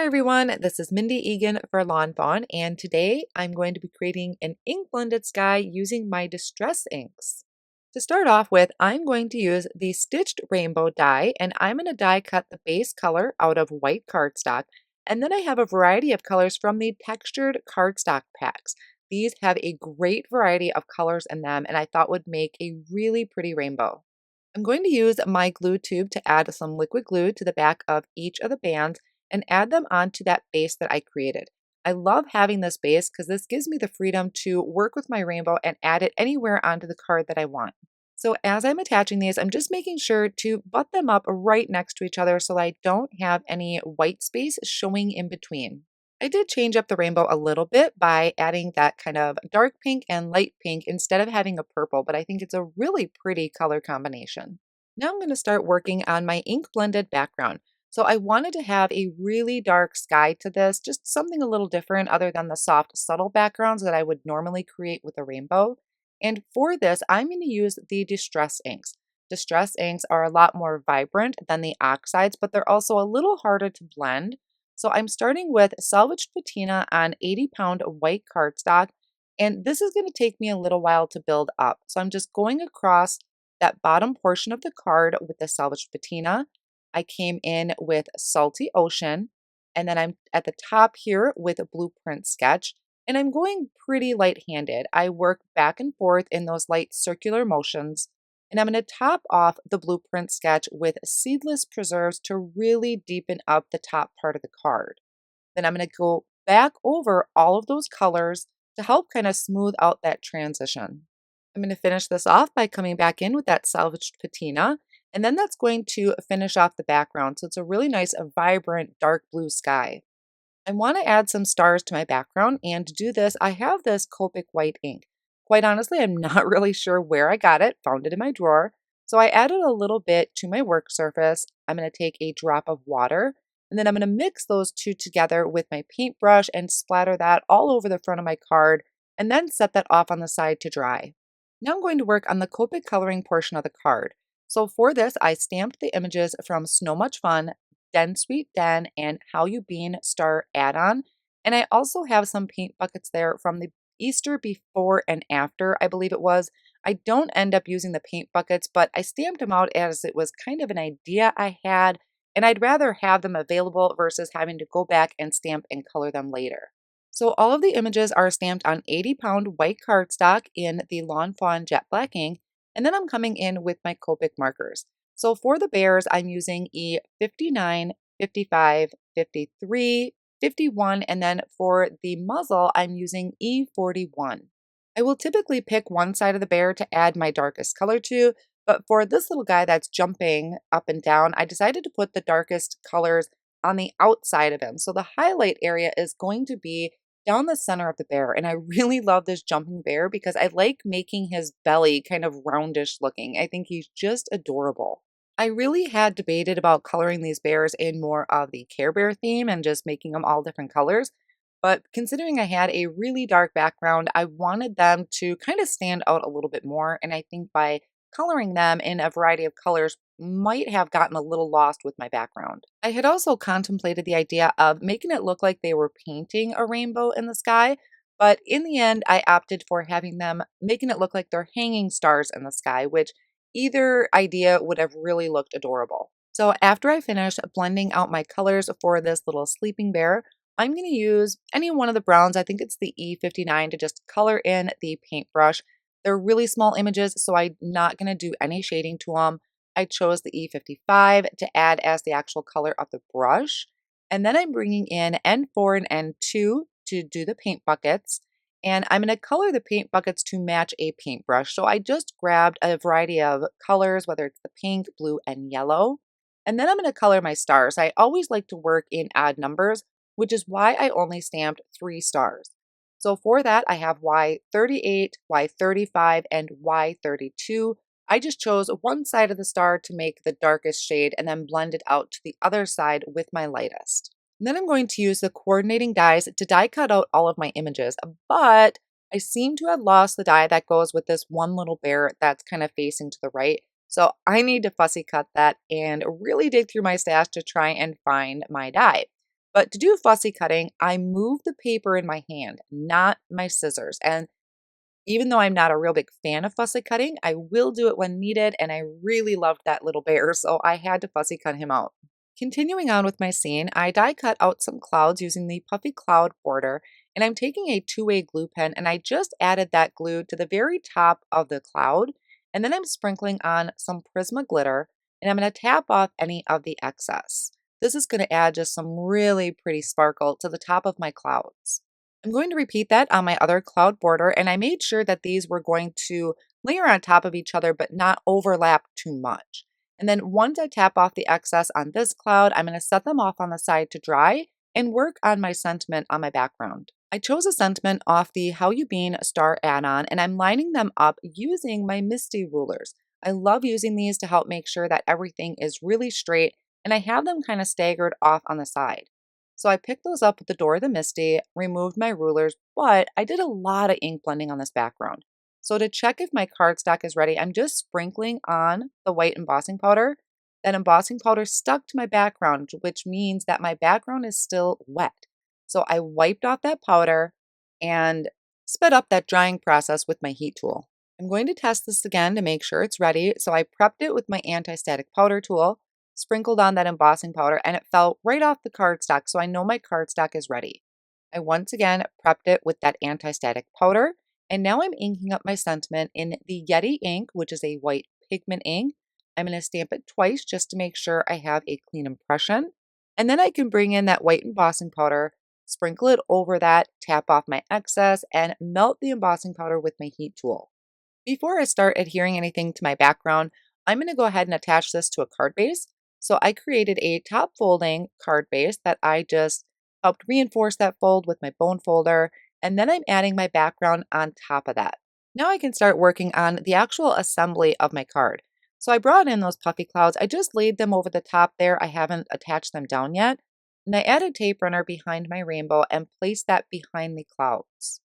Hi everyone, this is Mindy Egan for lawnfawn, and today I'm going to be creating an ink blended sky using my distress inks. To start off with, I'm going to use the stitched rainbow die, and I'm going to die cut the base color out of white cardstock, and then I have a variety of colors from the textured cardstock packs. These have a great variety of colors in them, and I thought would make a really pretty rainbow. I'm going to use my glue tube to add some liquid glue to the back of each of the bands and add them onto that base that I created. I love having this base because this gives me the freedom to work with my rainbow and add it anywhere onto the card that I want. So as I'm attaching these, I'm just making sure to butt them up right next to each other so I don't have any white space showing in between. I did change up the rainbow a little bit by adding that kind of dark pink and light pink instead of having a purple, but I think it's a really pretty color combination. Now I'm going to start working on my ink blended background. So I wanted to have a really dark sky to this, just something a little different other than the soft, subtle backgrounds that I would normally create with a rainbow. And for this, I'm going to use the Distress inks. Distress inks are a lot more vibrant than the oxides, but they're also a little harder to blend. So I'm starting with salvaged patina on 80-pound white cardstock, and this is going to take me a little while to build up. So I'm just going across that bottom portion of the card with the salvaged patina. I came in with Salty Ocean, and then I'm at the top here with a blueprint sketch, and I'm going pretty light-handed. I work back and forth in those light circular motions, and I'm going to top off the blueprint sketch with Seedless Preserves to really deepen up the top part of the card. Then I'm going to go back over all of those colors to help kind of smooth out that transition. I'm going to finish this off by coming back in with that salvaged patina, and then that's going to finish off the background. So it's a really nice, vibrant, dark blue sky. I want to add some stars to my background, and to do this, I have this Copic white ink. Quite honestly, I'm not really sure where I got it, found it in my drawer. So I added a little bit to my work surface. I'm going to take a drop of water, and then I'm going to mix those two together with my paintbrush and splatter that all over the front of my card, and then set that off on the side to dry. Now I'm going to work on the Copic coloring portion of the card. So for this, I stamped the images from Snow Much Fun, Den Sweet Den, and How You Bean Star add-on. And I also have some paint buckets there from the Easter before and after, I believe it was. I don't end up using the paint buckets, but I stamped them out as it was kind of an idea I had, and I'd rather have them available versus having to go back and stamp and color them later. So all of the images are stamped on 80-pound white cardstock in the lawnfawn jet black ink, and then I'm coming in with my Copic markers. So for the bears, I'm using E59, 55, 53, 51, and then for the muzzle, I'm using E41. I will typically pick one side of the bear to add my darkest color to, but for this little guy that's jumping up and down, I decided to put the darkest colors on the outside of him. So the highlight area is going to be down the center of the bear. And I really love this jumping bear because I like making his belly kind of roundish looking. I think he's just adorable. I really had debated about coloring these bears in more of the Care Bear theme and just making them all different colors. But considering I had a really dark background, I wanted them to kind of stand out a little bit more. And I think by coloring them in a variety of colors might have gotten a little lost with my background. I had also contemplated the idea of making it look like they were painting a rainbow in the sky, but in the end, I opted for having them making it look like they're hanging stars in the sky, which either idea would have really looked adorable. So after I finish blending out my colors for this little sleeping bear, I'm going to use any one of the browns. I think it's the E59 to just color in the paintbrush. They're really small images, so I'm not going to do any shading to them. I chose the E55 to add as the actual color of the brush. And then I'm bringing in N4 and N2 to do the paint buckets. And I'm going to color the paint buckets to match a paintbrush. So I just grabbed a variety of colors, whether it's the pink, blue, and yellow. And then I'm going to color my stars. I always like to work in odd numbers, which is why I only stamped 3 stars. So for that, I have Y38, Y35, and Y32. I just chose one side of the star to make the darkest shade and then blend it out to the other side with my lightest. And then I'm going to use the coordinating dies to die cut out all of my images, but I seem to have lost the die that goes with this one little bear that's kind of facing to the right. So I need to fussy cut that and really dig through my stash to try and find my die. But to do fussy cutting, I move the paper in my hand, not my scissors. And even though I'm not a real big fan of fussy cutting, I will do it when needed, and I really loved that little bear, so I had to fussy cut him out. Continuing on with my scene, I die cut out some clouds using the Puffy cloud border, and I'm taking a two-way glue pen and I just added that glue to the very top of the cloud, and then I'm sprinkling on some Prisma glitter, and I'm going to tap off any of the excess. This is going to add just some really pretty sparkle to the top of my clouds. I'm going to repeat that on my other cloud border, and I made sure that these were going to layer on top of each other but not overlap too much. And then once I tap off the excess on this cloud, I'm going to set them off on the side to dry and work on my sentiment on my background. I chose a sentiment off the How You Been star add-on, and I'm lining them up using my MISTI rulers. I love using these to help make sure that everything is really straight, and I have them kind of staggered off on the side. So I picked those up at the door of the MISTI, removed my rulers, but I did a lot of ink blending on this background. So to check if my cardstock is ready, I'm just sprinkling on the white embossing powder. That embossing powder stuck to my background, which means that my background is still wet. So I wiped off that powder and sped up that drying process with my heat tool. I'm going to test this again to make sure it's ready. So I prepped it with my anti-static powder tool, sprinkled on that embossing powder, and it fell right off the cardstock, so I know my cardstock is ready. I once again prepped it with that anti-static powder, and now I'm inking up my sentiment in the Yeti ink, which is a white pigment ink. I'm going to stamp it twice just to make sure I have a clean impression. And then I can bring in that white embossing powder, sprinkle it over that, tap off my excess, and melt the embossing powder with my heat tool. Before I start adhering anything to my background, I'm going to go ahead and attach this to a card base. So I created a top folding card base that I just helped reinforce that fold with my bone folder, and then I'm adding my background on top of that. Now I can start working on the actual assembly of my card. So I brought in those puffy clouds. I just laid them over the top there. I haven't attached them down yet. And I added tape runner behind my rainbow and placed that behind the clouds.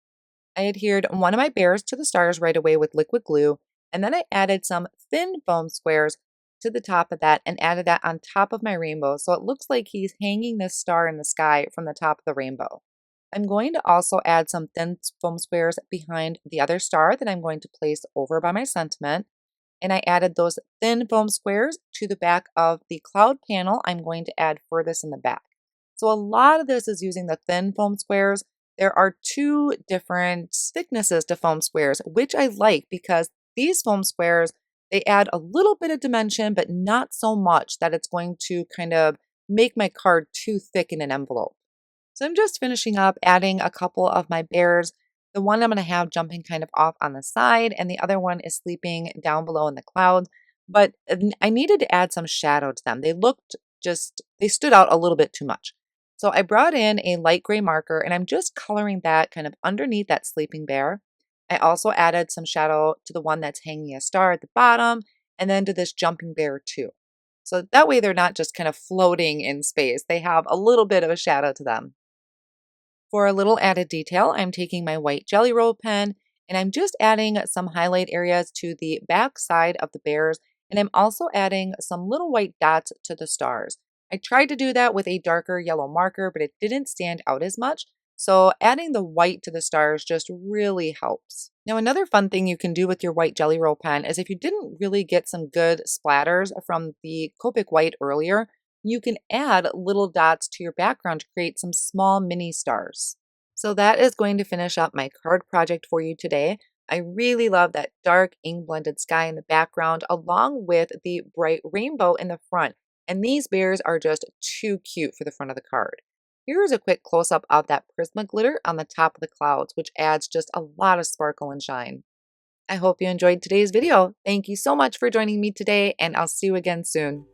I adhered one of my bears to the stars right away with liquid glue, and then I added some thin foam squares to the top of that and added that on top of my rainbow, so it looks like he's hanging this star in the sky from the top of the rainbow. I'm going to also add some thin foam squares behind the other star that I'm going to place over by my sentiment, and I added those thin foam squares to the back of the cloud panel I'm going to add furthest in the back. So a lot of this is using the thin foam squares. There are two different thicknesses to foam squares, which I like because these foam squares, they add a little bit of dimension, but not so much that it's going to kind of make my card too thick in an envelope. So I'm just finishing up adding a couple of my bears. The one I'm going to have jumping kind of off on the side, and the other one is sleeping down below in the clouds. But I needed to add some shadow to them. They stood out a little bit too much. So I brought in a light gray marker, and I'm just coloring that kind of underneath that sleeping bear. I also added some shadow to the one that's hanging a star at the bottom, and then to this jumping bear too. So that way they're not just kind of floating in space. They have a little bit of a shadow to them. For a little added detail, I'm taking my white Jelly Roll pen, and I'm just adding some highlight areas to the back side of the bears, and I'm also adding some little white dots to the stars. I tried to do that with a darker yellow marker, but it didn't stand out as much. So adding the white to the stars just really helps. Now, another fun thing you can do with your white Jelly Roll pen is if you didn't really get some good splatters from the Copic white earlier, you can add little dots to your background to create some small mini stars. So that is going to finish up my card project for you today. I really love that dark ink blended sky in the background along with the bright rainbow in the front. And these bears are just too cute for the front of the card. Here is a quick close-up of that Prisma glitter on the top of the clouds, which adds just a lot of sparkle and shine. I hope you enjoyed today's video. Thank you so much for joining me today, and I'll see you again soon.